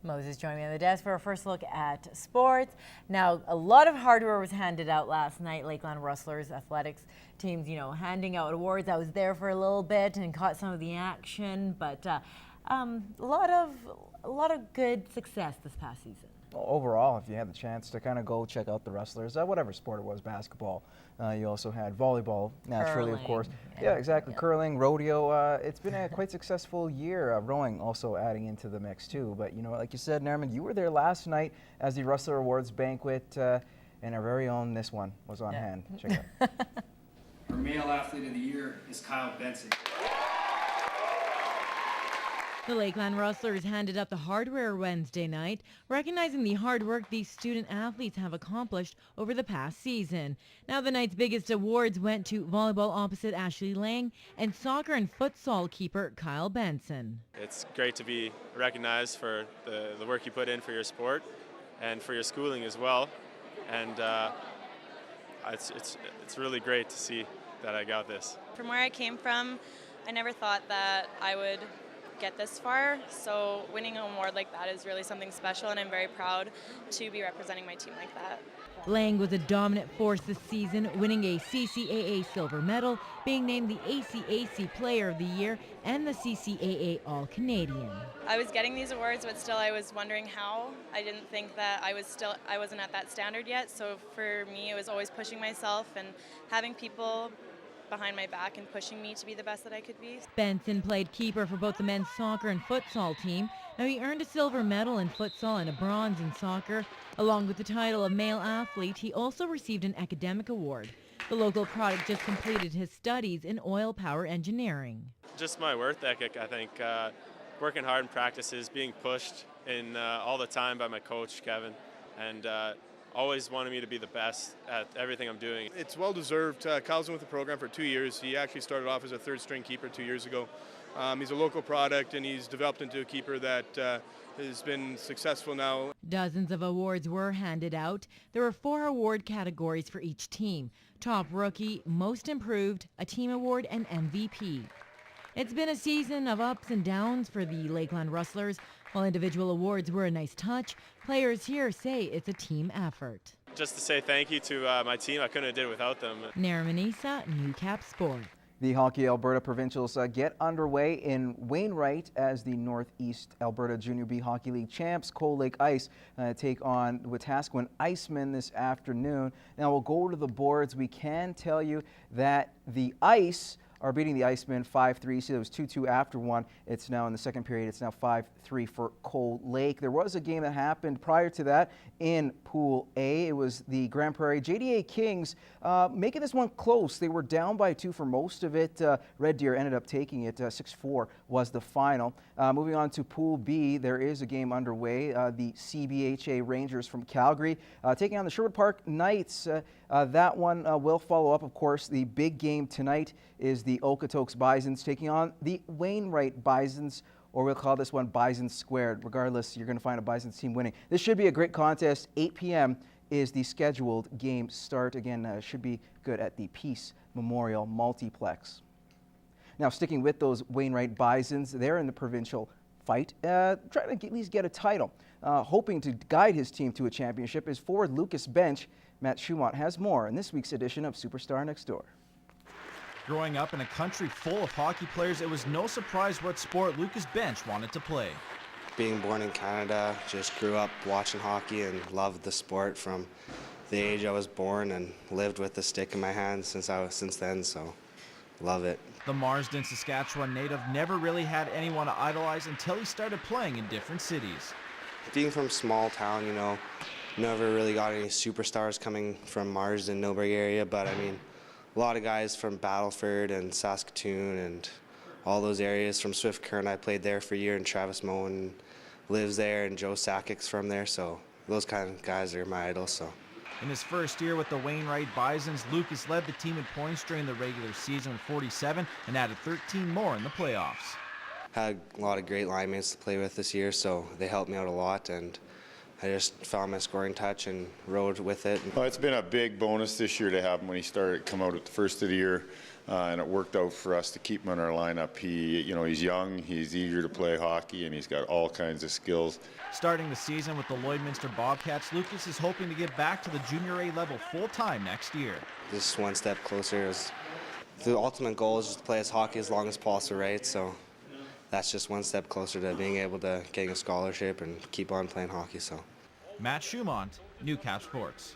Moses joined me on the desk for our first look at sports. Now, a lot of hardware was handed out last night. Lakeland Rustlers athletics teams, handing out awards. I was there for a little bit and caught some of the action, but a lot of good success this past season. Overall, if you had the chance to kind of go check out the Rustlers, whatever sport it was, basketball, you also had volleyball, naturally, curling, of course. Yeah, exactly. Yeah. Curling, rodeo. It's been a quite successful year. Rowing also adding into the mix, too. But, like you said, Nerman, you were there last night as the Rustler Awards banquet, and our very own This One was on hand. Check it out. Our male athlete of the year is Kyle Benson. The Lakeland Rustlers handed out the hardware Wednesday night, recognizing the hard work these student athletes have accomplished over the past season. Now the night's biggest awards went to volleyball opposite Ashley Lang and soccer and futsal keeper Kyle Benson. It's great to be recognized for the work you put in for your sport and for your schooling as well. And it's really great to see that I got this. From where I came from, I never thought that I would get this far, so winning an award like that is really something special, and I'm very proud to be representing my team like that. Lang was a dominant force this season, winning a CCAA silver medal, being named the ACAC Player of the Year and the CCAA All-Canadian. I was getting these awards, but still I was wondering how. I didn't think that I wasn't at that standard yet, so for me it was always pushing myself and having people behind my back and pushing me to be the best that I could be. Benson played keeper for both the men's soccer and futsal team. Now he earned a silver medal in futsal and a bronze in soccer. Along with the title of male athlete, he also received an academic award. The local product just completed his studies in oil power engineering. Just my work ethic, I think, working hard in practices, being pushed in all the time by my coach, Kevin, and always wanted me to be the best at everything I'm doing. It's well deserved. Kyle's been with the program for 2 years. He actually started off as a third string keeper 2 years ago. He's a local product, and he's developed into a keeper that has been successful now. Dozens of awards were handed out. There were 4 award categories for each team: top rookie, most improved, a team award, and MVP. It's been a season of ups and downs for the Lakeland Rustlers. While individual awards were a nice touch, players here say it's a team effort. Just to say thank you to my team. I couldn't have did it without them. Naramanisa, Newcap Sport. The Hockey Alberta Provincials get underway in Wainwright as the Northeast Alberta Junior B Hockey League champs, Cold Lake Ice, take on Wetaskiwin Icemen this afternoon. Now we'll go to the boards. We can tell you that the Ice are beating the Icemen 5-3. See, it was 2-2 after one. It's now in the second period. It's now 5-3 for Cold Lake. There was a game that happened prior to that in Pool A. It was the Grand Prairie JDA Kings making this one close. They were down by 2 for most of it. Red Deer ended up taking it. 6-4 was the final. Moving on to Pool B, there is a game underway. The CBHA Rangers from Calgary taking on the Sherwood Park Knights. That one will follow up, of course. The big game tonight is the Okotoks Bisons taking on the Wainwright Bisons, or we'll call this one Bison Squared. Regardless, you're going to find a Bisons team winning. This should be a great contest. 8 p.m. is the scheduled game start. Again, should be good at the Peace Memorial Multiplex. Now, sticking with those Wainwright Bisons, they're in the provincial fight, trying to at least get a title. Hoping to guide his team to a championship is forward Lucas Bench. Matt Schumont has more in this week's edition of Superstar Next Door. Growing up in a country full of hockey players, it was no surprise what sport Lucas Bench wanted to play. Being born in Canada, just grew up watching hockey and loved the sport from the age I was born, and lived with the stick in my hand since then, so love it. The Marsden, Saskatchewan native never really had anyone to idolize until he started playing in different cities. Being from small town, never really got any superstars coming from Marsden, Millbury area, but I mean, a lot of guys from Battleford and Saskatoon and all those areas. From Swift Current, I played there for a year, and Travis Moen lives there, and Joe Sakic's from there, so those kind of guys are my idols. So. In his first year with the Wainwright Bisons, Lucas led the team in points during the regular season with 47 and added 13 more in the playoffs. Had a lot of great line mates to play with this year, so they helped me out a lot, and I just found my scoring touch and rode with it. Well, it's been a big bonus this year to have him when he come out at the first of the year. and it worked out for us to keep him in our lineup. He's young, he's eager to play hockey, and he's got all kinds of skills. Starting the season with the Lloydminster Bobcats, Lucas is hoping to get back to the junior A level full-time next year. Just one step closer. The ultimate goal is just to play as hockey as long as possible, right? So that's just one step closer to being able to getting a scholarship and keep on playing hockey. So. Matt Schumont, Newcap Sports.